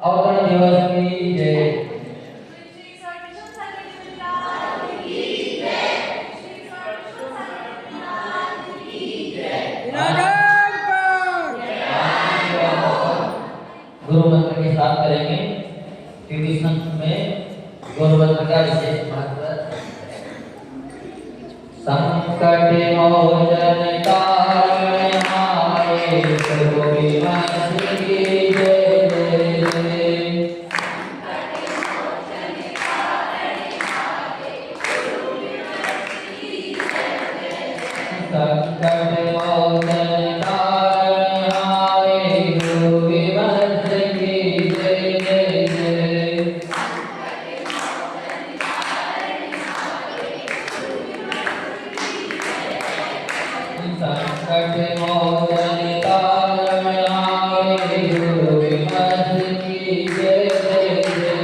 अवतरण दिवस की जय। गुरु मंत्र के साथ करेंगे क्योंकि संत में गुरु मंत्र का विशेष महत्व है। संकट मोचन तारणाय प्रभु विमर्श की जय जय जय। संकट मोचन तारणाय प्रभु विमर्श की जय जय जय। संकट मोचन तारणाय गुरु विमर्श की जय जय जय।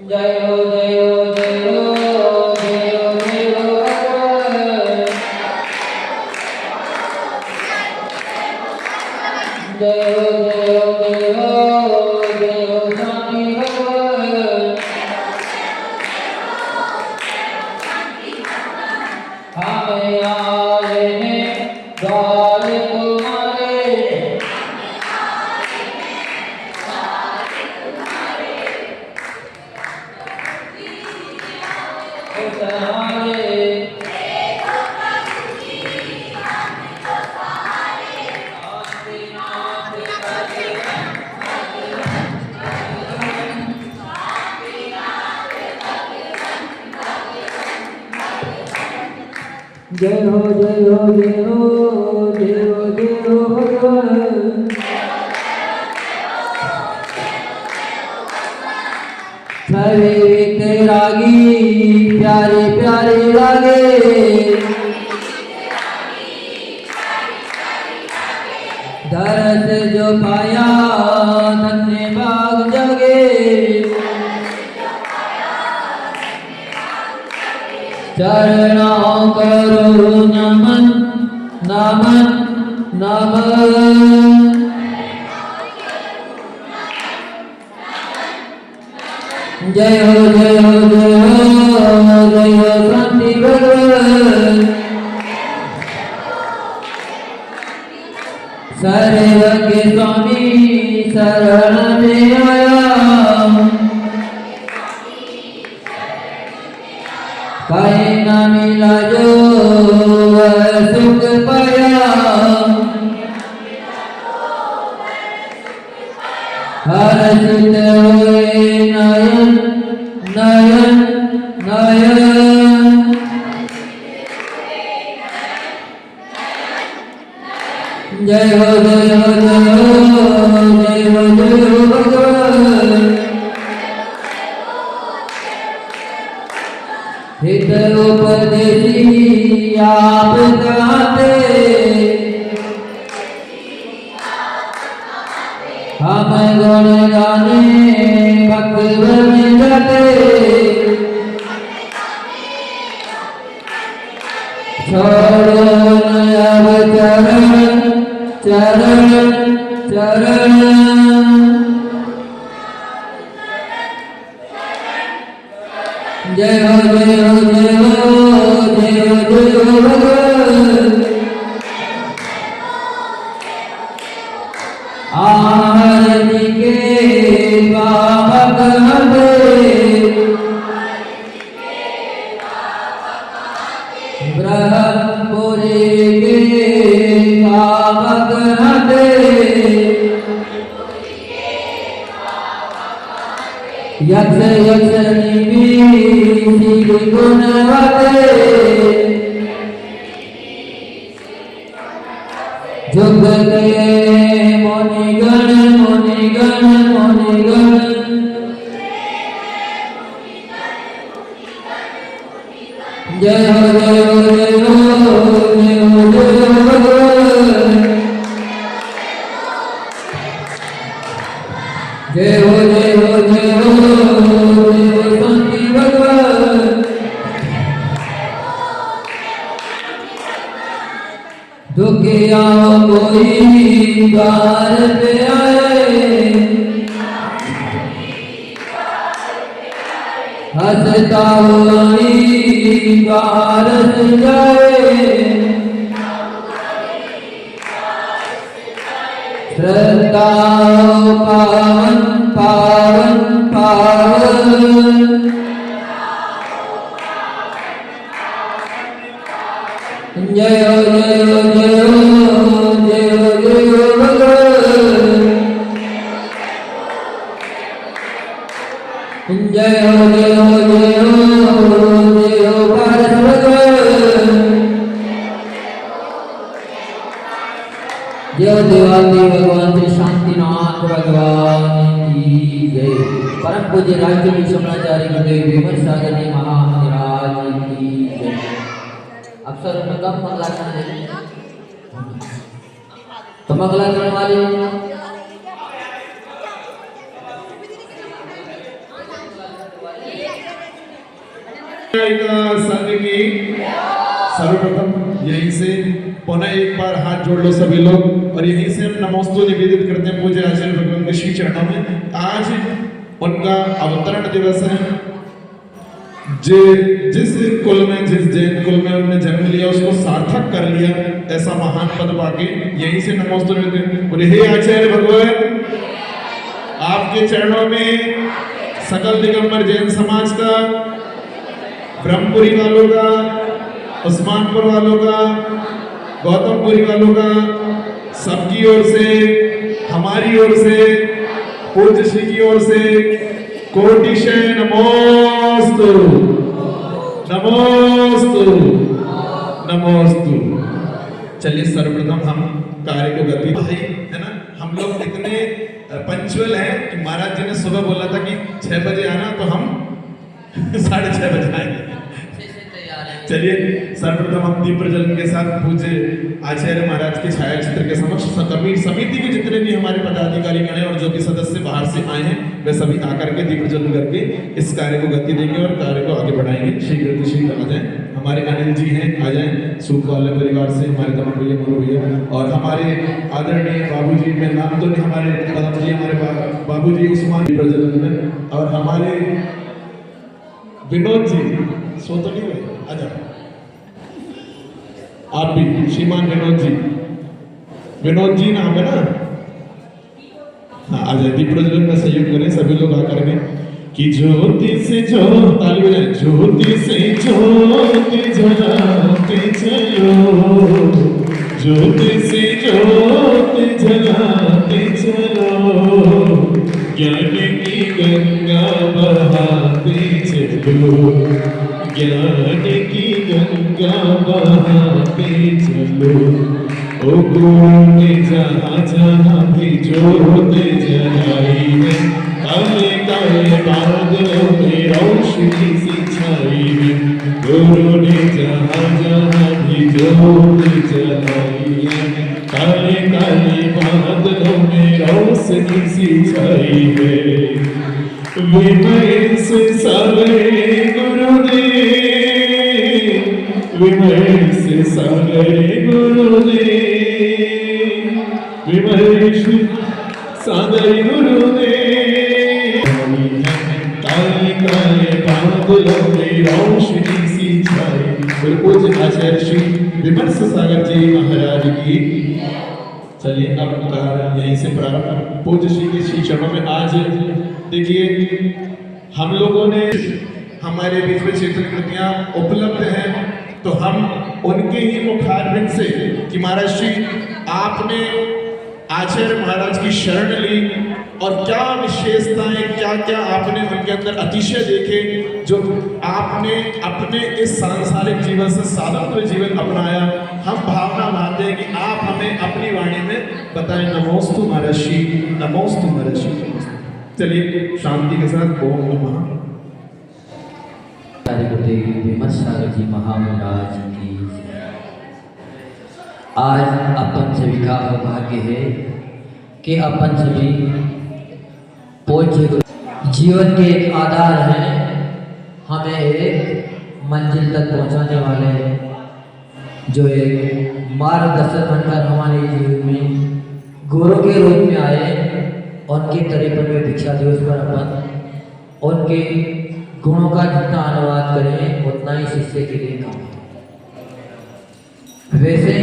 जय हो जय हो जय हो जय हो जय हो भगवान। जय हो जय हो जय हो जय हो शांति भगवान। हमें आए हैं द्वार तुम्हारे। जय हो जय हो जय हो जय हो जय हो भगवान। छवि तेरागी प्यारे प्यारे लागे। दरस जो पाया धन्य भाग जगे। चरणों करो नमन नमन नमन। जय हो जय हो जय हो जय हो शांति भगवान। सर्व के स्वामी शरण में आया। कहीं न मिला जो वह सुख पाया। हर्षित हुए नयन नयन नयन। जय हो जय हो जय हो जय हो जय हो भगवान। हित उपदेशी आप गाते। हम गुण गाने भक्त बन जाते। छोड़ो न अब चरण चरण चरण। जय हो जय हो जय हो जय हो जय हो भगवान। आरती के पावक हटे। ब्रह्मपुरी के पावक हटे। यक्ष यक्षिणी भी गुणवते। झुक गए मुनिगण मुनिगण मुनिगण। जय हो जय हो जय हो जय हो जय हो भगवान। जय हो जय हो जय हो जय हो आओ कोई द्वार पे आए, हंसता हुआ द्वार जाए, श्रद्धा पावन पावन पावन, जय हो जय हो जय हो जय हो जय हो भगवान, जय हो जय हो जय हो जय हो भारत भगवान, जय देवादेव भगवान श्री शांतिनाथ भगवान की जय। परम पूज्य राज्य विश्वनाचार्य गुरुदेव विमल सागर जी महाराज की जय। अब सर में कम मंगला करने तो मंगला करने वाले संघ की सर्वप्रथम यहीं से पुनः एक बार हाथ जोड़ लो सभी लोग और यहीं से हम नमोस्तु निवेदित करते हैं पूज्य आचार्य भगवान के श्री चरणों में। आज उनका अवतरण दिवस है। जिस कुल में जिस जैन कुल में उन्होंने जन्म लिया उसको सार्थक कर लिया, ऐसा महान पद पाके यहीं से नमोस्तु निवेदित। बोले हे आचार्य भगवान, आपके चरणों में सकल दिगंबर जैन समाज का, ब्रह्मपुरी वालों का, उस्मानपुर वालों का, गौतमपुरी वालों का, सबकी ओर से, हमारी ओर से, पूज्य श्री की ओर से कोटिशय नमोस्तु नमोस्तु नमोस्तु। चलिए सर्वप्रथम हम कार्य को गति भाई है ना, हम लोग इतने पंचुअल हैं कि महाराज जी ने सुबह बोला था कि 6 बजे आना, तो हम 6:30 बजे आएंगे। चलिए सर्वप्रथम हम दीप प्रज्वलन के साथ पूज्य आचार्य महाराज के छाया चित्र के समक्ष समिति के जितने भी हमारे पदाधिकारी गण हैं और जो भी सदस्य बाहर से आए हैं वे सभी आकर के दीप प्रज्वलन करके इस कार्य को गति देंगे और कार्य को आगे बढ़ाएंगे। शीघ्र आ जाएं। हमारे अनिल जी हैं, आ जाएं सूख वाले परिवार से, हमारे दमन भैया, मोरू भैया और हमारे आदरणीय बाबूजी, में नाम तो नहीं, हमारे पदम जी, हमारे बाबूजी उस्मान प्रज्वलन में, और हमारे विनोद जी सो तो नहीं हुए, आ जाओ आप भी, श्रीमान विनोद जी नाम है ना, हाँ आ जाए। दीप प्रज्वलन में सहयोग करें सभी लोग आकर के कि ज्योति से ज्योति, ताली बजाएं, ज्योति से ज्योति जलाते चलो, ज्योति से ज्योति जलाते चलो, ज्ञान की गंगा बहाते चलो, ज्ञान की गंगा बहाते चलो, ओ गुरु ने जहाँ जहाँ भी ज्योत जलाई है, काले काले बादलों में रोशनी सी छाई है, गुरु ने जहाँ जहाँ भी ज्योत जलाई है, काले काले बादलों में रोशनी सी छाई है। विमल से सागरे गुरुदेव, विमल से सागरे गुरुदेव, विमल से सागरे गुरुदेव, काले काले बादलों में रोशनी सी छाई। पूज्य आचार्य श्री विमल से सागर जी महाराज की। चलिए अब कार्य यहीं से प्रारंभ पूज्य श्री के श्री चरणों में। आज देखिए हम लोगों ने हमारे बीच में क्षेत्र कृतियां उपलब्ध हैं, तो हम उनके ही मुखारबिंद से कि महाराज श्री आपने आचार्य महाराज की शरण ली और क्या विशेषताएं, क्या क्या आपने उनके अंदर अतिशय देखे जो आपने अपने इस सांसारिक जीवन से साधुत्व जीवन अपनाया। हम भावना मानते हैं कि आप हमें अपनी वाणी में बताएं। नमोस्तु महर्षि, नमोस्तु महर्षि। चलिए शांति के साथ ओम नमः। विमल सागर जी महाराज की। आज अपन सभी का भाग्य है कि अपन सभी पूज्य जीवन के एक आधार हैं, हमें एक मंजिल तक पहुंचाने वाले जो एक मार्गदर्शक बनकर हमारे जीवन में गुरु के रूप में आए, उनके तरीके में भिक्षा दिवस पर अपन उनके गुणों का जितना अनुवाद करें उतना ही शिष्य के लिए काम है। वैसे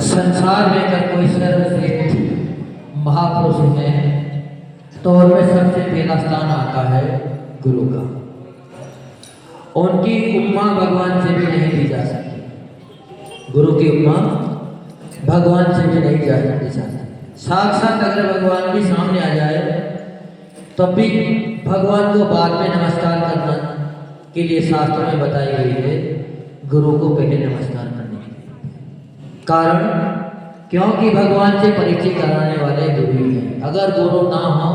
संसार में अगर कोई सर्वश्रेष्ठ महापुरुष है तो उनमें सबसे पहला स्थान आता है गुरु का। उनकी उपमा भगवान से भी नहीं दी जा सकती, गुरु की उपमा भगवान से भी नहीं दी जा सकती। साक्षात अगर भगवान भी सामने आ जाए तब भी भगवान को बाद में नमस्कार करना के लिए शास्त्र में बताई गई है, गुरु को पहले नमस्कार करने के लिए। कारण क्योंकि भगवान से परिचय कराने वाले गुरु ही हैं। अगर गुरु ना हो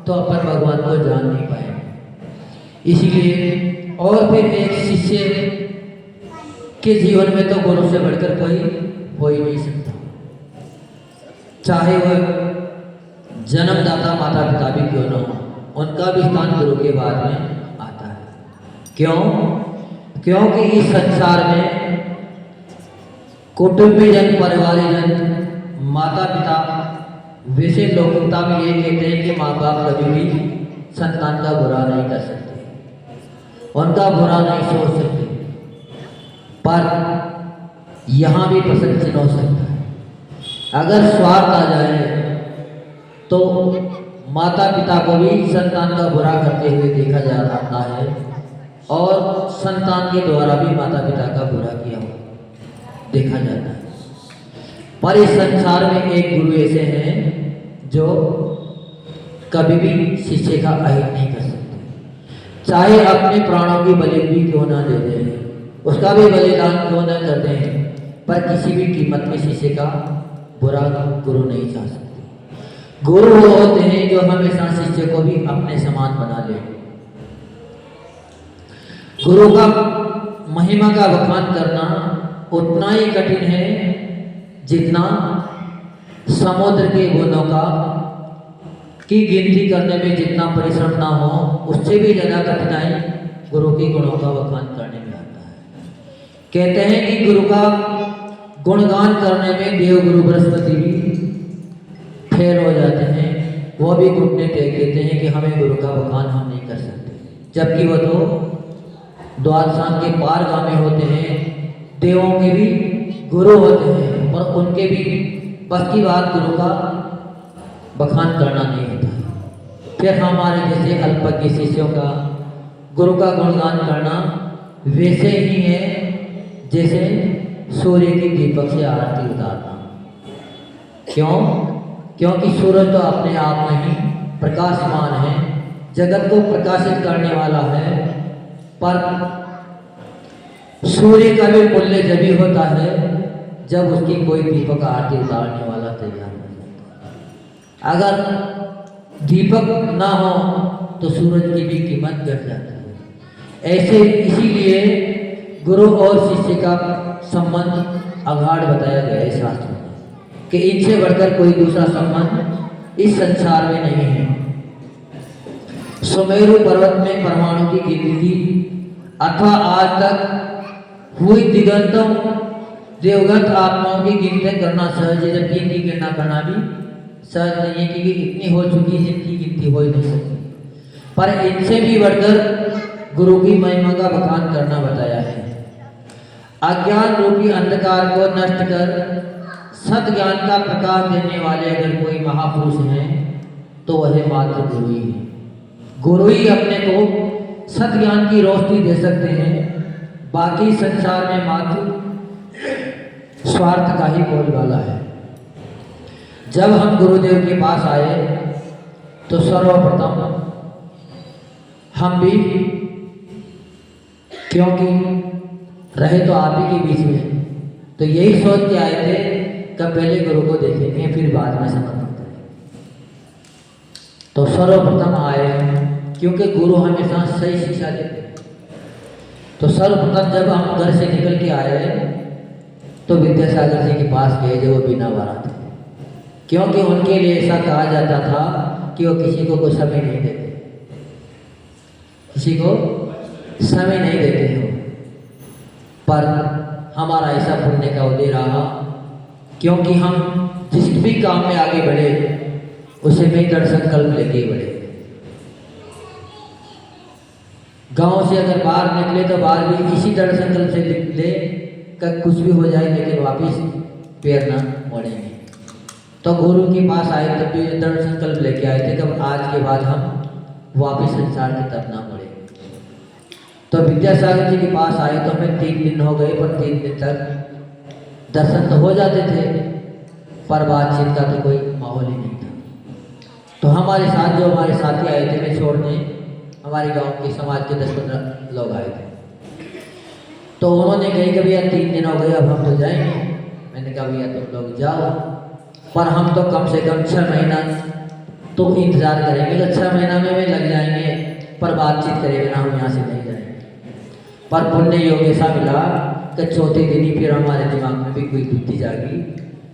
तो अपन भगवान को जान नहीं पाएंगे। इसीलिए और फिर एक शिष्य के जीवन में तो गुरु से बढ़कर कोई हो ही नहीं सकता, चाहे वह जन्मदाता माता पिता भी क्यों न हो, उनका भी स्थान गुरु के बाद में आता है। क्यों? क्योंकि इस संसार में कुटुंबीजन, परिवारजन, माता पिता वैसे लौकिकता में ये कहते हैं कि माँ बाप कभी भी संतान का बुरा नहीं कर सकते, उनका बुरा नहीं सोच सकते, पर यहाँ भी प्रसन्न चिन्ह हो सकता है। अगर स्वार्थ आ जाए तो माता पिता को भी संतान का बुरा करते हुए देखा जा रहा है और संतान के द्वारा भी माता पिता का बुरा किया हुआ देखा जाता है। पर इस संसार में एक गुरु ऐसे हैं जो कभी भी शिष्य का अहित नहीं कर सकते, चाहे अपने प्राणों की बलि भी क्यों ना दे दें, उसका भी बलिदान क्यों ना कर दें, पर किसी भी कीमत में शिष्य का बुरा गुरु नहीं चाह सकते। गुरु वो होते हैं जो हमेशा शिष्य को भी अपने समान बना ले। गुरु का महिमा का बखान करना उतना ही कठिन है जितना समुद्र के बूंदों का की गिनती करने में जितना परिश्रम ना हो, उससे भी ज़्यादा कठिनाई गुरु के गुणों का बखान करने में आता है। कहते हैं कि गुरु का गुणगान करने में देवगुरु बृहस्पति भी फेल हो जाते हैं, वो भी घुटने टेक देते हैं कि हमें गुरु का बखान हम नहीं कर सकते, जबकि वो तो द्वादशांग के पारगामी होते हैं, देवों के भी गुरु होते हैं, और उनके भी बस की बात गुरु का बखान करना नहीं होता। फिर हमारे जैसे अल्पज्ञ शिष्यों का गुरु का गुणगान करना वैसे ही है जैसे सूर्य की दीपक से आरती उतारना। क्यों? क्योंकि सूरज तो अपने आप में ही प्रकाशमान है, जगत को प्रकाशित करने वाला है, पर सूर्य का भी मूल्य जब भी होता है जब उसकी कोई दीपक आरती उतारने वाला तैयार हो जाता है। अगर दीपक ना हो तो सूरज की भी कीमत घट जाती है। ऐसे इसीलिए गुरु और शिष्य का संबंध अगाढ़ बताया गया है शास्त्र में कि इनसे बढ़कर कोई दूसरा संबंध इस संसार में नहीं है। सुमेरु पर्वत में परमाणु की गिनती अथवा आज तक हुई दिगंतों देवगंत आत्माओं की गिनती करना सहज है, जबकि इनकी गिनना करना भी सहज नहीं है, क्योंकि इतनी हो चुकी है जिनकी गिनती हो ही नहीं सकती। पर इनसे भी बढ़कर गुरु की महिमा का बखान करना बताया है। अज्ञान रूपी अंधकार को नष्ट कर सत ज्ञान का प्रकाश देने वाले अगर कोई महापुरुष हैं तो वह मात्र गुरु ही है। गुरु ही अपने को सत ज्ञान की रोशनी दे सकते हैं, बाकी संसार में मात्र स्वार्थ का ही बोलबाला है। जब हम गुरुदेव के पास आए तो सर्वप्रथम हम भी, क्योंकि रहे तो आप ही के बीच में, तो यही सोच के आए थे कि पहले गुरु को देखेंगे फिर बाद में समर्पण करेंगे। तो सर्वप्रथम आए क्योंकि गुरु हमेशा सही शिक्षा देते हैं। तो सर्वप्रथम जब हम घर से निकल के आए तो विद्यासागर जी के पास गए जो वो बिना वारा थे, क्योंकि उनके लिए ऐसा कहा जाता था कि वो किसी को कोई समय नहीं देते, किसी को समय नहीं देते हो। पर हमारा ऐसा पुण्य का उदय रहा, क्योंकि हम जिस भी काम में आगे बढ़े उसे में दृढ़ संकल्प लेके बढ़े। गांव से अगर बाहर निकले तो बाहर भी इसी दृढ़ संकल्प से निकले कि कुछ भी हो जाए लेकिन वापिस पैर ना मोड़ेंगे। तो गुरु के पास आए तब भी दृढ़ संकल्प लेके आए थे कि आज के बाद हम वापिस संसार की तरफ ना बढ़े। तो विद्यासागर जी के पास आए तो हमें 3 दिन हो गए, पर 3 दिन तक दर्शन तो हो जाते थे पर बातचीत का तो कोई माहौल ही नहीं था। तो हमारे साथ जो हमारे साथी आए थे मैं छोड़ने, हमारे गांव के समाज के 10-15 लोग आए थे। तो उन्होंने कही कि भैया 3 दिन हो गए, अब हम तो जाएंगे। मैंने कहा भैया तुम लोग जाओ, पर हम तो कम से कम 6 महीना तो इंतज़ार करेंगे। तो 6 महीना में लग जाएंगे, पर बातचीत करेंगे ना, हम यहाँ से नहीं जाएंगे। पर पुण्य योग ऐसा मिला कि चौथे दिन ही फिर हमारे दिमाग में भी कोई बुद्धि जागी।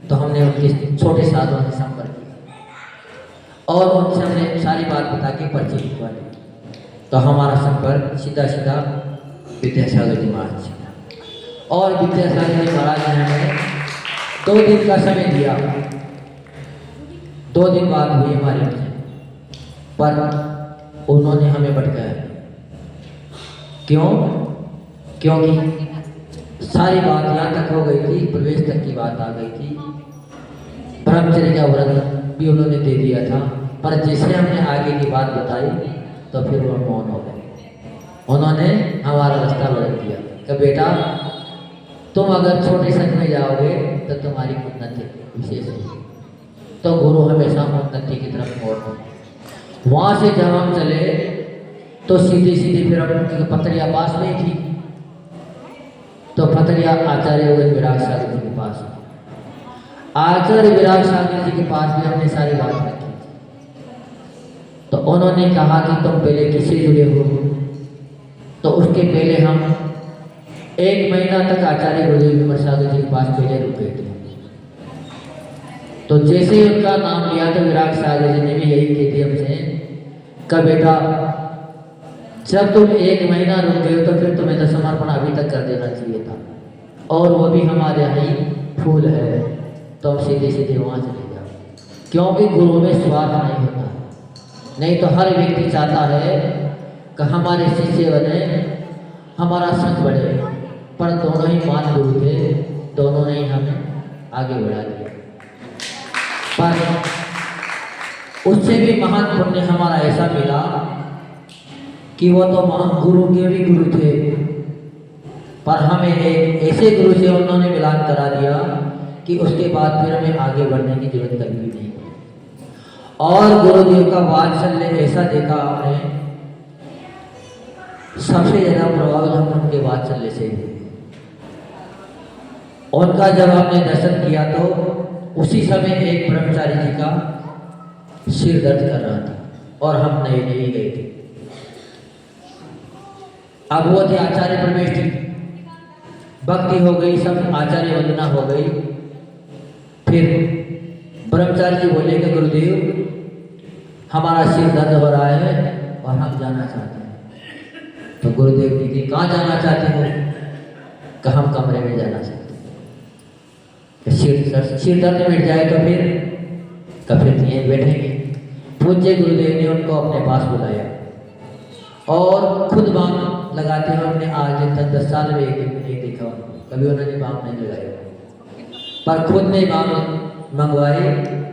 तो हमने उनके छोटे साधुओं से संपर्क किया और उनसे हमने सारी बात बता के पर्ची लिखवा ली। तो हमारा संपर्क सीधा सीधा विद्यासागर जी महाराज से। और विद्यासागर जी महाराज ने हमें 2 दिन का समय दिया। 2 दिन बाद हुई हमारी उनसे, पर उन्होंने हमें भटकाया। क्यों? क्योंकि सारी बात यहाँ तक हो गई थी, प्रवेश तक की बात आ गई थी। ब्रह्मचर्य का व्रत भी उन्होंने दे दिया था, पर जैसे हमने आगे की बात बताई तो फिर वो मौन हो गए। उन्होंने हमारा रास्ता बदल दिया कि बेटा तुम अगर छोटे संघ में जाओगे तो तुम्हारी उन्नति विशेष होगी। तो गुरु हमेशा उन्नति की तरफ मोड़ते। वहाँ से जब हम चले तो सीधी फिर हम पतरिया पास में थी। तो पतरिया आचार्य विराग सागर जी के पास, आचार्य विराग सागर जी के पास भी हमने सारी बात रखी। तो उन्होंने कहा कि तुम पहले किससे जुड़े हो? तो उसके पहले हम 1 महीना तक आचार्य गुरुदेव विमल सागर जी के पास पहले रुके थे। तो जैसे ही उनका नाम लिया तो विराग सागर जी ने भी यही कही थी हमसे कि बेटा जब तुम 1 महीना रुक गए हो तो फिर तुम्हें तो समर्पण अभी तक कर देना चाहिए था, और वो भी हमारे यहाँ ही फूल है। तो हम सीधे वहाँ चले जाओ, क्योंकि गुरु में स्वार्थ नहीं होता। नहीं तो हर व्यक्ति चाहता है कि हमारे शिष्य बने, हमारा संग बढ़े, पर दोनों ही मान गुरु थे, दोनों ने ही हमें आगे बढ़ा दिया। पर उससे भी महान पुण्य हमारा ऐसा मिला कि वो तो महान गुरु के भी गुरु थे, पर हमें एक ऐसे गुरु से उन्होंने मिलान करा दिया कि उसके बाद फिर हमें आगे बढ़ने की जरूरत कभी भी नहीं। और गुरुदेव का वात्सल्य ऐसा देखा आपने, सबसे ज़्यादा प्रभावित हम उनके वात्सल्य से थे। उनका जब हमने दर्शन किया तो उसी समय एक ब्रह्मचारी जी का सिर दर्द कर रहा था और हम नहीं गए थे। अब वो थे आचार्य प्रवेश जी, भक्ति हो गई, सब आचार्य वंदना हो गई। फिर ब्रह्मचारी जी बोले कि गुरुदेव हमारा सिर दर्द हो रहा है और हम जाना चाहते हैं। तो गुरुदेव जी कहाँ जाना चाहते हो? कि हम कमरे में जाना चाहते हैं। सिर दर्द मिट जाए तो फिर यहीं बैठेंगे। पूज्य गुरुदेव ने उनको अपने पास बुलाया और खुद बाम लगाते हुए हमने आज तक 10 साल में एक दिन नहीं देखा, कभी उन्होंने बाम नहीं लगाया, पर खुद ने बाम मंगवाई,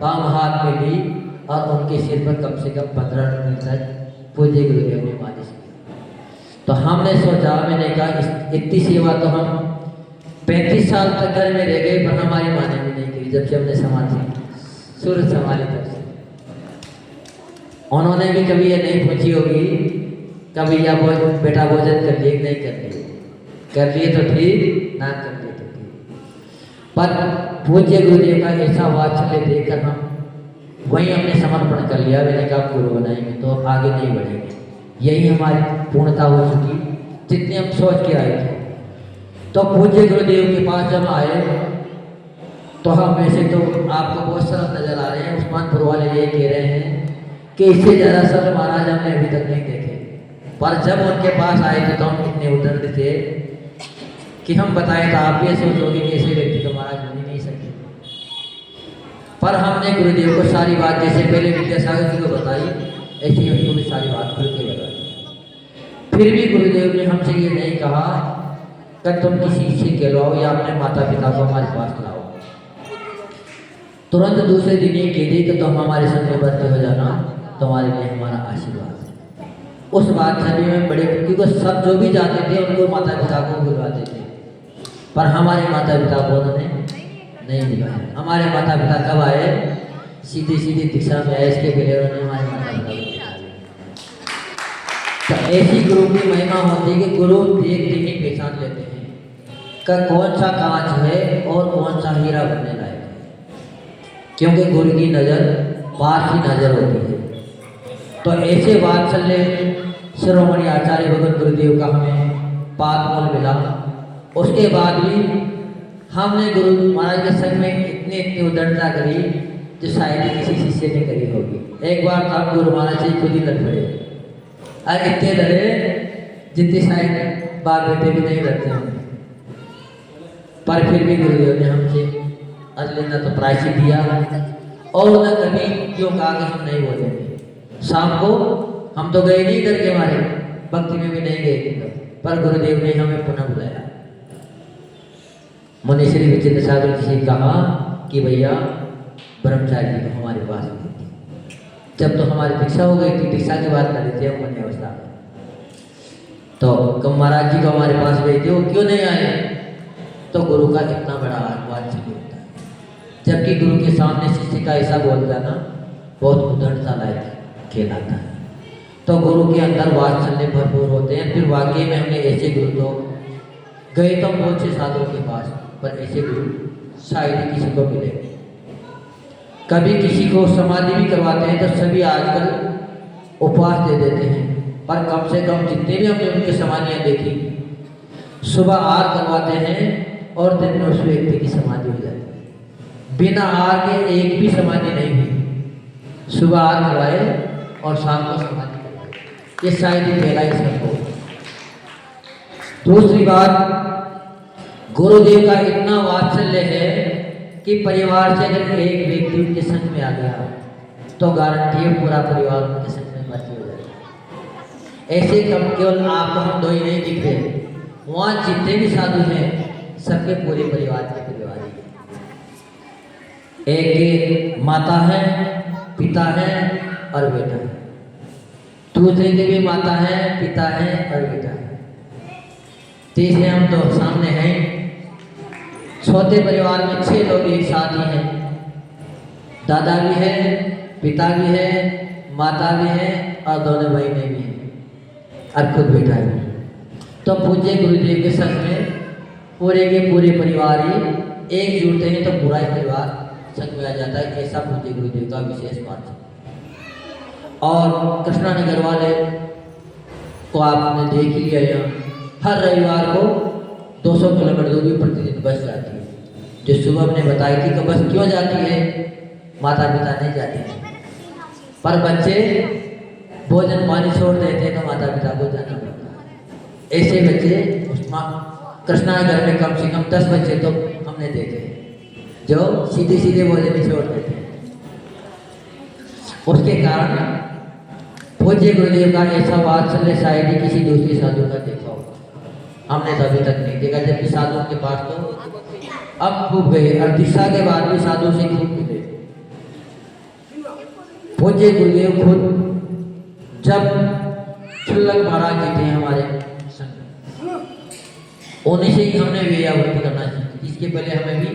बाम हाथ में ली और उनके सिर पर कम से कम 15 मिनट तक पूज्य गुरुदेव ने मालिश की। तो हमने सोचा, मैंने कहा इतनी सेवा तो हम 35 साल तक घर में रह गए, पर हमारी माँ ने भी नहीं की। जब से हमने समाधि सूरज संभाली तब से उन्होंने भी कभी ये नहीं पूछी होगी कभी या बेटा भोजन कर लिए नहीं कर लिए तो ठीक, ना कर लिए तो ठीक। पर पूज्य गुरुदेव का ऐसा वात्सल्य देखकर हम वहीं हमने समर्पण कर लिया। मैंने कहा गुरु बनाएंगे तो आगे नहीं बढ़ेंगे, यही हमारी पूर्णता हो चुकी जितनी हम सोच के आए थे। तो पूज्य गुरुदेव के पास जब आए तो हम वैसे तो आपको बहुत सरल नजर आ रहे हैं, उस्मानपुर वाले ये कह रहे हैं कि इससे ज़्यादा सरल महाराज हमने अभी तक नहीं देखे। पर जब उनके पास आए थे तो हम इतने उदंड थे कि हम बताएं तो आप ये सोचोगे कि ऐसे व्यक्ति तो महाराज बन ही नहीं सकते। पर हमने गुरुदेव को सारी बात जैसे पहले विद्यासागर जी को बताई, ऐसे ही उनको भी सारी बात खुल के बताई। फिर भी गुरुदेव ने हमसे ये नहीं कहा कि तुम किसी से कहलाओ या अपने माता पिता को हमारे पास लाओ। तुरंत दूसरे दिन ये कह दी कि तुम हमारे संग में भर्ती हो जाना, तुम्हारे लिए हमारा आशीर्वाद है। उस बात सभी में बड़े, क्योंकि सब जो भी जाते थे उनको माता पिता को बुलवाते थे, पर हमारे माता पिता को उन्होंने नहीं बुलाया। हमारे माता पिता कब आए? सीधी सीधी दीक्षा में आए, इसके पहले उन्होंने हमारे माता पिता को बुलाया। तो ऐसी गुरु की महिमा होती है कि गुरु देख देख ही पहचान लेते हैं कि कौन सा कांच है और कौन सा हीरा बनने लायक है, क्योंकि गुरु की नज़र पार की नज़र होती है। तो ऐसे वात्सल्य शिरोमणि आचार्य भगत गुरुदेव का हमें पाक मोल मिला। उसके बाद भी हमने गुरु महाराज के संग में इतनी उदंडता करी जो शायद ही किसी शिष्य ने करी होगी। एक बार तो हम गुरु महाराज से खुद ही लड़ पड़े, और इतने लड़े जितने शायद बाप बेटे भी नहीं लड़ते होंगे। पर फिर भी गुरुदेव ने हमसे अगले न तो प्रायश्चित दिया और न कभी क्यों कहा कि हम नहीं बोलेंगे। शाम को हम तो गए नहीं डर के मारे, भक्ति में भी नहीं गए, पर गुरुदेव ने हमें पुनः बुलाया। मुनीश्री विचित्र साधु जी से कहा कि भैया ब्रह्मचारी जी को हमारे पास भेजिए। जब तो हमारी दीक्षा हो गई थी, दीक्षा की बात कर रहे थे हम अपनी अवस्था में, तो कम महाराज जी को हमारे पास भेजे, वो क्यों नहीं आए? तो गुरु का इतना बड़ा वात्सल्य होता है, जबकि गुरु के सामने शिष्य का ऐसा बोल जाना बहुत उदंडता लायक खेल आता है। तो गुरु के अंदर वात्सल्य भरपूर होते हैं। फिर वाकई में हमने ऐसे गुरु तो गए तो बहुत से साधुओं के पास, पर ऐसे गुरु शायद ही किसी को मिले। कभी किसी को समाधि भी करवाते हैं तो सभी आजकल उपवास दे देते हैं, पर कम से कम जितने भी हमने उनकी समाधियाँ देखी, सुबह आर करवाते हैं और दिन में उस व्यक्ति की समाधि हो जाती है। बिना आर के एक भी समाधि नहीं हुई। सुबह आर करवाए और शाम को समाधि करवाए, ये शायद ही पहला ही संभव। दूसरी बात, गुरुदेव का इतना वात्सल्य है कि परिवार से अगर एक व्यक्ति उनके संग में आ गया तो गारंटी है पूरा परिवार उनके संग में भर्ती हो जाएगा। ऐसे कम केवल आपको हम दो ही नहीं दिख रहे, वहाँ जितने भी साधु हैं सबके पूरे परिवार के परिवार ही। एक माता है, पिता है और बेटा है। दूसरे के भी माता है, पिता है और बेटा है। तीसरे हम तो सामने हैं। चौथे परिवार में 6 लोग एक साथ ही हैं। दादा भी है, पिता भी है, माता भी है और दोनों बहनें भी हैं और खुद बेटा है। तो पूज्य गुरुदेव के संग में पूरे के पूरे परिवार ही एक जुड़ते हैं तो पूरा ही परिवार संग में आ जाता है। ऐसा पूज्य गुरुदेव का विशेष बात है। और कृष्णानगर वाले को आपने देख लिया, यहाँ हर रविवार को 200 किलोमीटर दूर भी प्रतिदिन बस जाती है। जो सुबह हमने बताई थी कि बस क्यों जाती है, माता पिता नहीं जाते हैं, पर बच्चे भोजन पानी छोड़ देते हैं तो माता पिता को जाना पड़ता है। ऐसे बच्चे उस कृष्णानगर में कम से कम 10 बच्चे तो हमने देखे जो सीधे सीधे भोजन छोड़ देते हैं। उसके कारण पूज्य गुरुदेव का ऐसा वात्सल्य शायद ही किसी दूसरी साधु का देखा होगा, हमने तो अभी तक नहीं देखा। जबकि साधुओं के पास तो अब खूब गए और दीक्षा के बाद भी साधु से खूब मिले। पूज्य गुरुदेव खुद जब शुल्लक महाराज जी थे हमारे संग, उन्हीं से ही हमने वेयावृत्ति करना सीखी। इसके पहले हमें भी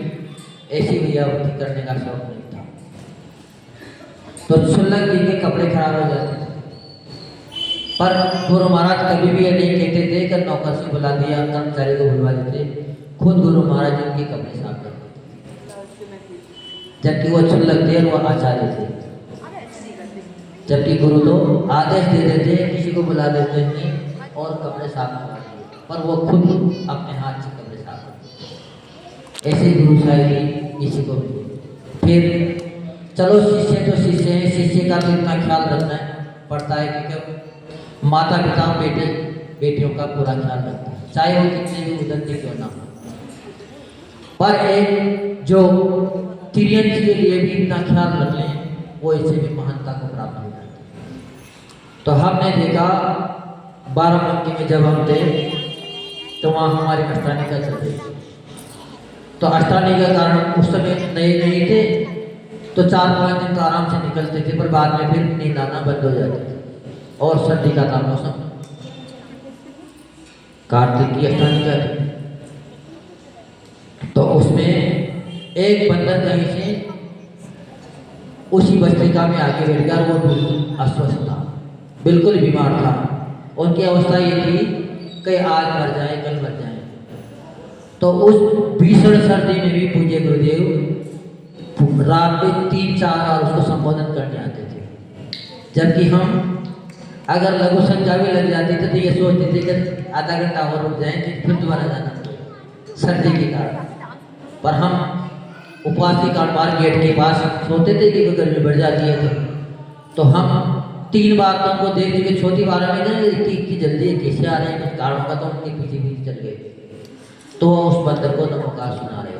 ऐसी वेयावृत्ति करने का शौक नहीं था। तो शुल्लक जी के कपड़े खराब हो जाते थे, पर गुरु महाराज कभी भी ये नहीं कहते थे कि नौकर से बुला दिया, कर्मचारी को बुलवा देते, खुद गुरु महाराज उनके कपड़े साफ करते थे। जबकि वो शुल्लक थे और वो आचार्य थे, जबकि गुरु तो आदेश दे देते किसी को बुला देते थे और कपड़े साफ करवा देते, पर वो खुद अपने हाथ से कपड़े साफ करते। ऐसे गुरु शायद किसी को भी। फिर चलो शिष्य तो शिष्य है, शिष्य का तो इतना ख्याल रखना पड़ता है क्योंकि माता पिता बेटे बेटियों का पूरा ख्याल रखता है। चाहे वो कितने भी उदंती क्यों ना हो। पर एक जो तिर्यंत के लिए भी इतना ख्याल रख लें, वो इससे भी महानता को प्राप्त हो जाती है। तो हमने देखा बाराबंकी में जब हम थे तो वहाँ हमारी अष्टानिका चल रही थी। तो अष्टानिका का कारण उस समय नए नए थे तो 4-5 दिन तो आराम से निकलते थे, पर बाद में फिर नींद आना बंद हो जाती थी। और सर्दी का था मौसम, कार्तिक की अष्टानिका थी। तो उसमें एक बंदर कहीं से उसी भस्त्रिका में आके बैठ गया। वो बिल्कुल अस्वस्थ था, बिल्कुल बीमार था। उनकी अवस्था ये थी कि आज मर जाए कल मर जाए। तो उस भीषण सर्दी में भी पूज्य गुरुदेव रात में 3-4 बार उसको संबोधन करने आते थे। जबकि हम अगर लघु संख्या भी लग जाती थी तो ये सोचते थे कि आधा घंटा और रुक जाए फिर दोबारा जाना सर्दी के कारण। पर हम उपवास के कारण बाहर गेट के पास सोते थे कि गर्मी बढ़ जाती है तो हम 3 बार तो उनको देख चुके। चौथी बार में इतनी जल्दी कैसे आ रहे हैं, कुछ कारणों का तो उनके पीछे पीछे चल गए। तो उस बंदर को नमोकार सुना रहे थे।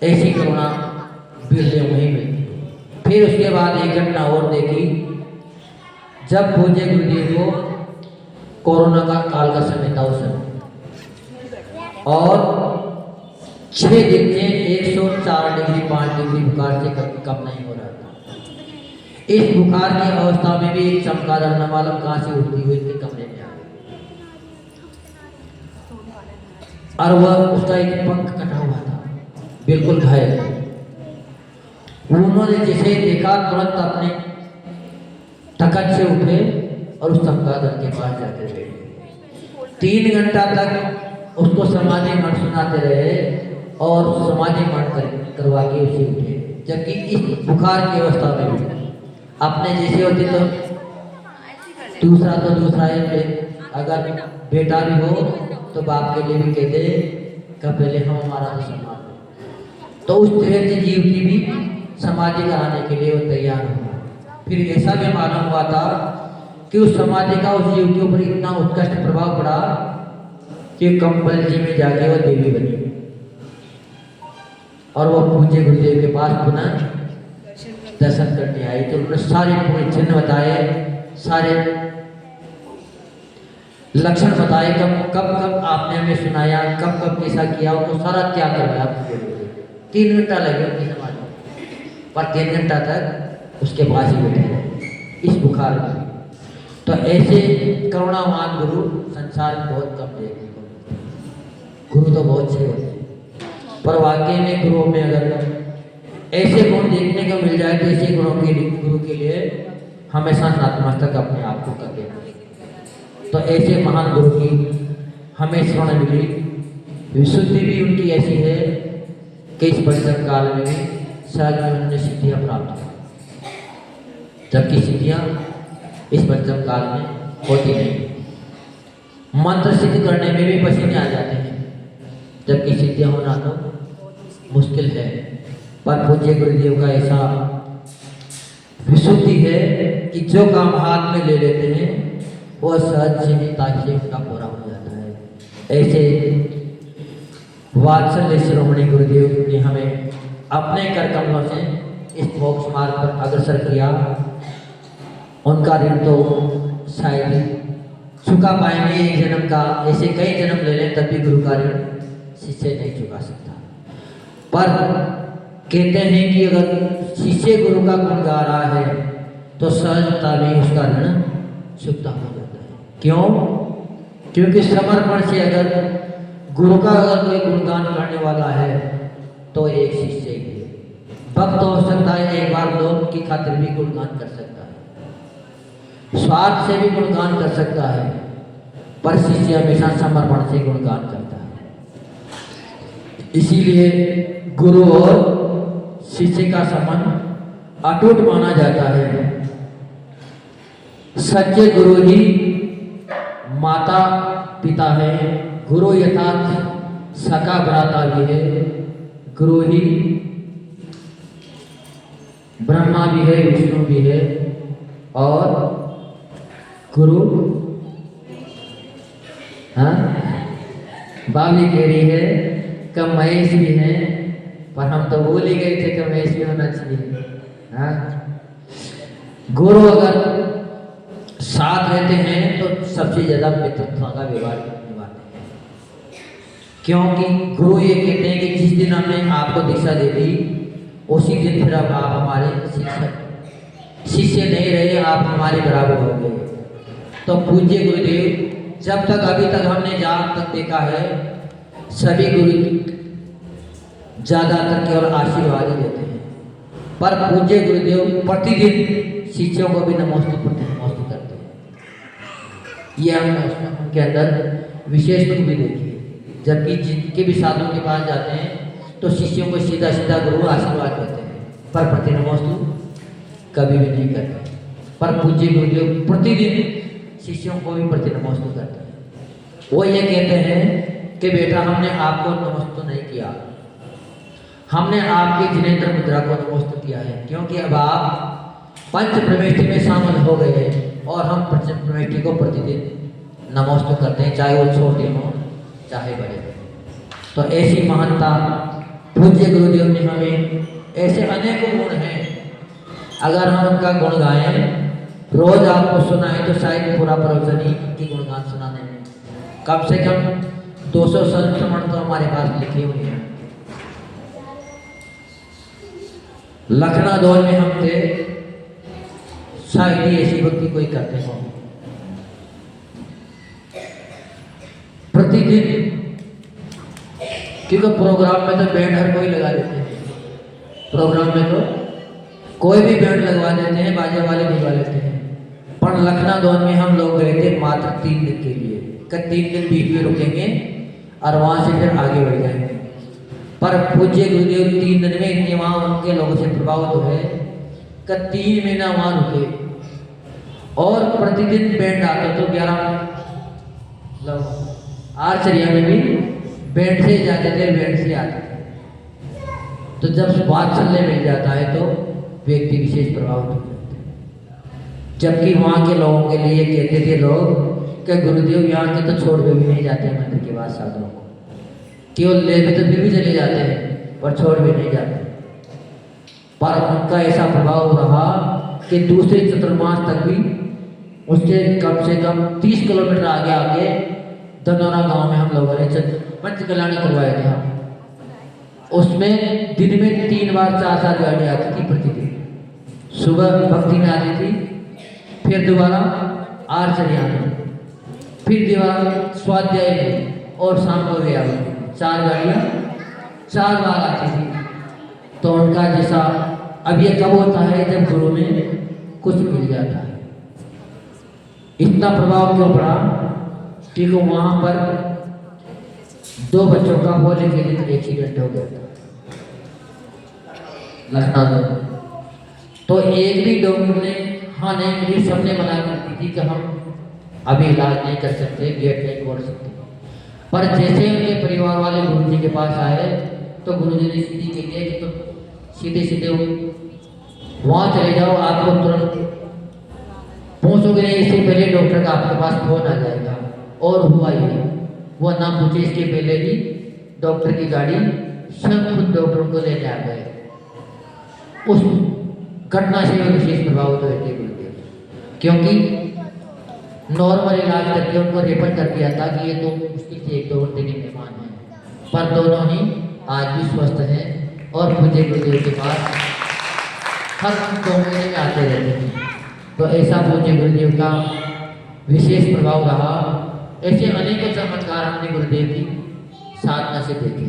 ऐसी करुणा बिरले वहीं में। फिर उसके बाद एक घटना और देखी, जब पूज्य गुरुदेव को कोरोना का काल का समय था उस समय, और 6 दिन से 104 डिग्री 5 डिग्री बुखार से कम नहीं हो रहा था। इस बुखार की अवस्था में भी एक चमगादड़ न मालूम कहाँ से उठती हुई इसके कमरे में आ गई, और वह उसका एक पंख कटा हुआ था, बिल्कुल घायल। उन्होंने जैसे देखा तुरंत अपने तखत से उठे और उस चमगादड़ के पास जाकर बैठे। 3 घंटा तक उसको समाधि मठ सुनाते रहे और समाधि मठ करवा के उसे उठे। जबकि इस बुखार की अवस्था में भी अपने जैसे होते तो दूसरा है। अगर बेटा भी हो तो बाप के लिए भी कहते कि पहले हम हमारा तो सम्मान हो। तो उस तरह से जीव की भी समाधि कराने के लिए वो तैयार हुआ। फिर ऐसा भी मालूम हुआ था कि उस समाधि का उस जीव के ऊपर इतना उत्कृष्ट प्रभाव पड़ा कि कंबल जी में जाके वो देवी बनी और वो पूज्य गुरुदेव के पास पुनः दर्शन करने आई। तो उन्होंने सारे पूरे चिन्ह बताए, सारे लक्षण बताए, कब आपने हमें सुनाया, कब कैसा किया, उनको सारा त्याग करवाया। 3 घंटा लगे उनकी समाधि, पर 3 घंटा तक उसके पास ही बैठे रहे इस बुखार में। तो ऐसे करुणावान गुरु संसार में बहुत कम देखने को मिलते हैं। गुरु तो बहुत से होते हैं, पर वाकई में गुरुओं में अगर ऐसे गुण देखने को मिल जाए तो ऐसे गुरु के लिए हमेशा नतमस्तक अपने आप को कर देना। तो ऐसे महान गुरु की हमें शरण मिली। विशुद्धि भी उनकी ऐसी है कि इस पंचम काल में भी सहज में उन्होंने सिद्धियाँ प्राप्त की, जबकि सिद्धियाँ इस पंचम काल में होती नहीं। मंत्र सिद्ध करने में भी पसीने आ जाते हैं, जबकि सिद्धियाँ होना तो मुश्किल है। पर पूज्य गुरुदेव का ऐसा विशुद्धि है कि जो काम हाथ में ले लेते हैं वो सहज से ही ताकि उनका पूरा हो जाता है। ऐसे वात्सल्य शिरोमणि गुरुदेव ने हमें अपने कर कमलों से इस मोक्ष मार्ग पर अग्रसर किया। उनका ऋण तो शायद ही चुका पाएंगे एक जन्म का, ऐसे कई जन्म ले लें तब भी गुरु का ऋण शिष्य नहीं चुका सकता। पर कहते हैं कि अगर शिष्य गुरु का गुण गा रहा है तो सहजता भी उसका ऋण चुकता हो जाता है। क्यों? क्योंकि समर्पण से अगर गुरु का अगर कोई गुणगान करने वाला है तो एक शिष्य ही है। भक्त हो सकता है एक बार लोग की खातिर भी गुणगान कर सकता है, स्वार्थ से भी गुणगान कर सकता है, पर शिष्य हमेशा समर्पण से गुणगान करता है। इसीलिए गुरु और शिष्य का संबंध अटूट माना जाता है। सच्चे गुरु ही माता पिता है, गुरु यथार्थ सका भ्राता भी है, गुरु ही ब्रह्मा भी है, विष्णु भी है, और गुरु हाँ, बाबली कह रही है कि महेश भी है, पर हम तो भूल ही गए थे कि महेश भी होना चाहिए। हाँ, गुरु अगर साथ रहते हैं तो सबसे ज्यादा मित्रता का व्यवहार निभाते हैं, क्योंकि गुरु ये कहते हैं कि जिस दिन हमने आपको दीक्षा दे दी उसी दिन फिर अब आप हमारे शिष्य नहीं रहे, आप हमारे बराबर हो गए। तो पूज्य गुरुदेव जब तक अभी तक हमने जहाँ तक देखा है सभी गुरु ज्यादातर केवल आशीर्वाद ही देते हैं, पर पूज्य गुरुदेव प्रतिदिन शिष्यों को भी नमोस्तु प्रति करते हैं। ये हमने उनके अंदर विशेष रूप भी देखी है। जबकि जिनके भी साधुओं के पास जाते हैं तो शिष्यों को सीधा सीधा गुरु आशीर्वाद देते हैं, पर प्रति नमोस्तु कभी भी नहीं करते। पर पूज्य गुरुदेव प्रतिदिन शिष्यों को भी प्रति नमोस्तु करते हैं। वो ये कहते हैं कि बेटा हमने आपको नमोस्तु नहीं किया, हमने आपकी जिनेन्द्र मुद्रा को नमोस्तु किया है, क्योंकि अब आप पंच प्रविष्टि में शामिल हो गए हैं और हम पंच प्रविष्टि को प्रतिदिन नमोस्तु करते हैं, चाहे वो छोटे हों चाहे बड़े हों। तो ऐसी महानता पूज्य गुरुदेव ने हमें, ऐसे अनेकों गुण हैं, अगर हम उनका गुण गाएं रोज आपको सुनाएं तो शायद पूरा प्रवचन ही इनकी गुणगान सुनाने में कम से कम 200 संस्मरण तो हमारे पास लिखे हुए हैं। लखना दौर में हम थे, शायद ही ऐसी भक्ति कोई करते हो। प्रतिदिन, क्योंकि प्रोग्राम में तो बैंड हर कोई लगा देते हैं, प्रोग्राम में तो कोई भी बैंड लगवा देते हैं, बाजे वाले भिजवा लेते हैं। पर लखना दौर में हम लोग गए थे मात्र 3 दिन के लिए, कि 3 दिन बीच में रुकेंगे और वहां से फिर आगे बढ़ जाएंगे। पर पूज्य गुरुदेव 3 दिन में इतने वहां उनके लोगों से प्रभावित हुए कि 3 महीना वहां रुके और प्रतिदिन बैंड आते तो 11 आर्चरिया में भी बैंड से जाते थे, बैंड से आते थे। तो जब वात्सल्य मिल जाता है तो व्यक्ति विशेष प्रभावित हो जाते हैं। जबकि वहाँ के लोगों के लिए कहते थे लोग कि गुरुदेव यहाँ के तो छोड़ के भी नहीं जाते हैं मंदिर के बाद साधुओं को, केवल ले भी तो फिर भी चले जाते हैं पर छोड़ भी नहीं जाते। पर उनका ऐसा प्रभाव रहा कि दूसरे चतुर्मास तक भी उसके कम से कम 30 किलोमीटर आगे आके दनौरा गांव में हम लोगों ने पंच कल्याणी करवाया था। उसमें दिन में 3 बार 4 गाड़ी आती थी प्रतिदिन। सुबह भक्ति में आती थी, फिर दोबारा आर्चरी आती, फिर दोबारा स्वाध्याय में और शाम को भी आती थी। 4 गाड़ियाँ 4 बार आती थी। तो उनका जैसा अब ये कब होता है जब गुरु में कुछ मिल जाता है। इतना प्रभाव क्यों पड़ा कि वहाँ पर 2 बच्चों का होने के लिए एक्सीडेंट हो गया था लखनऊ में। तो एक भी डॉक्टर ने हाँ नहीं कही, सबने मना कर दी थी कि हम अभी इलाज नहीं कर सकते, गेट नहीं खोल सकते। पर जैसे उनके परिवार वाले गुरु जी के पास आए तो गुरु जी ने सीधी कह दिया कि तो सीधे सीधे वहाँ चले जाओ, आपको तुरंत पहुँचोगे नहीं इससे पहले डॉक्टर का आपके पास फोन आ जाएगा। और हुआ ही, वो ना पूछे इसके पहले भी डॉक्टर की गाड़ी सब खुद डॉक्टरों को लेने आ गए। उस घटना से वे विशेष प्रभावित हुए थे गुरुदेव, क्योंकि नॉर्मल इलाज करके उनको रेफर कर दिया था कि ये तो मुश्किल से 1-2 घंटे के मेहमान हैं, पर दोनों ही आज भी स्वस्थ हैं और पूज्य गुरुदेव के पास हर 2 महीने में आते रहते हैं। तो ऐसा पूज्य गुरुदेव का विशेष प्रभाव रहा। ऐसे अनेकों चमत्कार हमने गुरुदेव की साधना से देखे।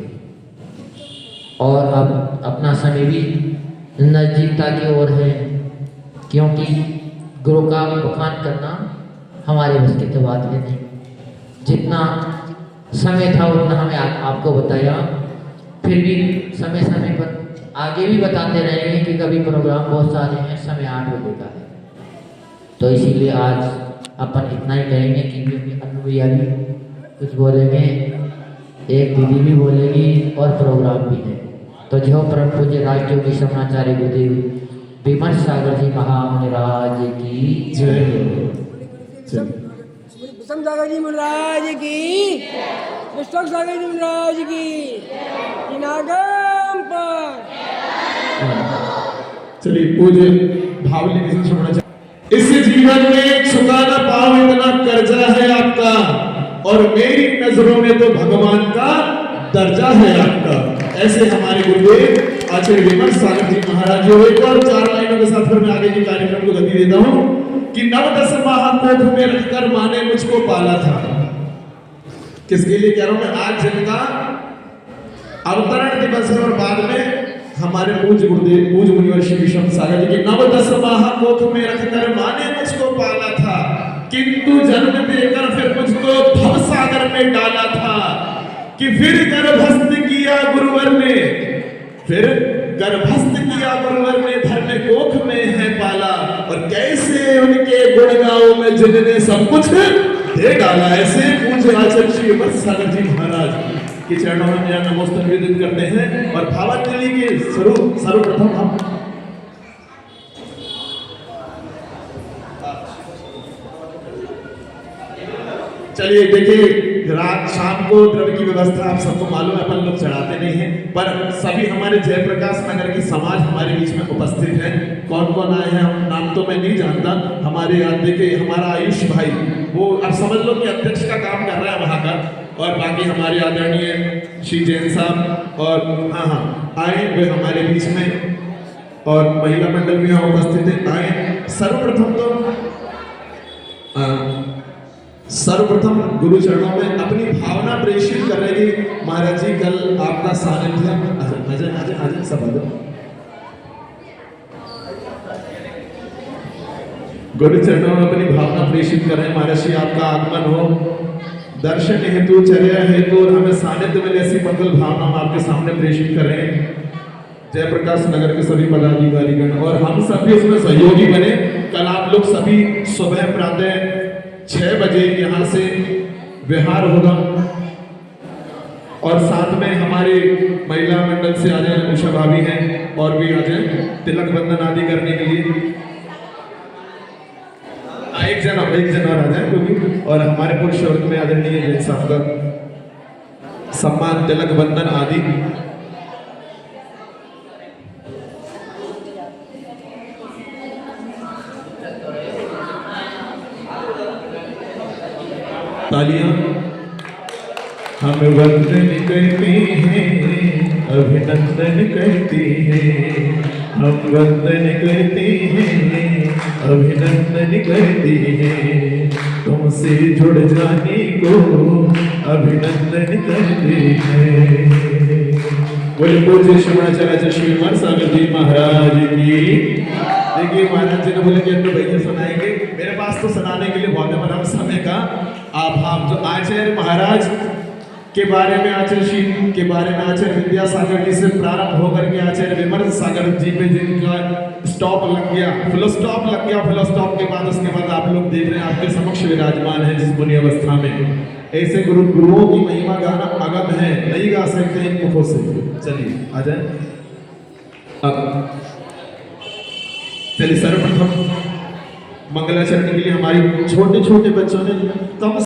और अब अपना समय भी नजदीकता की ओर है, क्योंकि गुरु का बखान करना हमारे बस की तो बात है नहीं। जितना समय था उतना हमें आपको बताया, फिर भी समय समय पर आगे भी बताते रहेंगे कि कभी प्रोग्राम बहुत सारे हैं, समय 8 बजे का है। तो इसीलिए आज अपन इतना ही कहेंगे कि अनु भैया भी कुछ बोलेंगे, एक दीदी भी बोलेगी और प्रोग्राम भी है। तो जो परम पूज्य राजयोगी शमनाचार्य गुरुदेव विमर्श सागर जी महाराज की जय। विषम सागर जी महाराज की, विष्णु सागर जी महाराज की, नागम पर। चलिए पूज्य भाव लेके सुनना चाहिए। इस जीवन में चुकाना पाओ इतना कर्जा है आपका, और मेरी नजरों में तो भगवान का दर्जा है आपका। ऐसे हमारे गुरुदेव आचार्य विमल सागर जी महाराज जी। एक और 4 लाइनों के साथ फिर मैं आगे के कार्यक्रम को गति देता हूं कि 9-10 माह कोख में रखकर मां ने मुझको पाला था। किसके लिए कह रहा हूं मैं? आज जिनका अवतरण दिवस है और बाद में हमारे पूज्य गुरुदेव पूज्य मुनिवर श्री विष्णु सागर जी के 9-10 माह कोख में रखकर मां ने मुझको पाला था, किंतु जन्म देकर फिर मुझको भव सागर में डाला था। कि फिर गर्भस्थ किया गुरुवर ने, फिर गर्भस्थ किया गुरुवर ने, धर्म कोख में है पाला। और कैसे उनके गुण गाओ में जिनने सब कुछ दे डाला। ऐसे पूज्य आचार्य श्री विमल सागर जी महाराज के चरणों में मेरा नमस्कार निवेदित करते हैं। और भावांजलि के स्वरूप सर्वप्रथम हम चलिए देखिए, रात शाम को द्रव्य की व्यवस्था आप सबको मालूम है, अपन लोग चढ़ाते नहीं हैं, पर सभी हमारे जयप्रकाश नगर की समाज हमारे बीच में उपस्थित है। कौन कौन आए हैं हम नाम तो मैं नहीं जानता। हमारे यहाँ देखिए हमारा आयुष भाई, वो अब समझ लो कि अध्यक्ष का काम कर रहा है वहाँ का, और बाकी हमारे आदरणीय श्री जैन साहब और हाँ आए वे हमारे बीच में, और महिला मंडल भी यहाँ उपस्थित है। आए सर्वप्रथम गुरु चरणों में अपनी भावना प्रेषित कर रहे हैं। महाराज जी कल आपका सानिध्य, आजा सब आ जाओ। गुरु चरणों में अपनी भावना प्रेषित कर रहे हैं। महाराज जी आपका आगमन हो, दर्शन हेतु, चर्या हेतु और हमें सानिध्य मिले, ऐसी मंगल भावना हम आपके सामने प्रेषित कर रहे हैं। जयप्रकाश नगर के सभी पदाधिकारीगण और हम सभी उसमें सहयोगी बने। कल आप लोग सभी सुबह प्रातः 6 बजे यहाँ से विहार होगा, और साथ में हमारे महिला मंडल से आ जाए, उषा भाभी हैं और भी आ जाए तिलक बंधन आदि करने के लिए। एक जन और आ जाए क्योंकि, और हमारे पुरुष वर्ग में आदरणीय जैन साहब का सम्मान, तिलक बंधन आदि। तालियां। हम वंदन करते हैं, अभिनंदन करते हैं, हम वंदन करते हैं, अभिनंदन करते हैं, तुमसे जुड़ जाने को अभिनंदन करते हैं। बोले पूज्य श्रीमाचार्य श्री विमल सागर जी महाराज की। देखिए महाराज जी ने बोले कि तो भैया सुनाएंगे, मेरे पास तो सुनाने के लिए बहुत है, पर हम समय का अभाव। जो आचार्य महाराज के बारे में, आचार्य श्री के बारे में, आचार्य विद्यासागर जी से प्रारंभ होकर के आचार्य विमल सागर जी पे जिनका स्टॉप लग गया, फुल स्टॉप लग गया, फुल स्टॉप के बाद उसके बाद आप लोग देख रहे हैं आपके समक्ष विराजमान है जिस बुनी अवस्था में। ऐसे गुरुओं की महिमा गाना अगम है, नहीं गा सकते हैं मुखों से। चलिए आ जाए। चलिए सर्वप्रथम मंगलाचरण के लिए हमारी छोटे छोटे बच्चों ने कम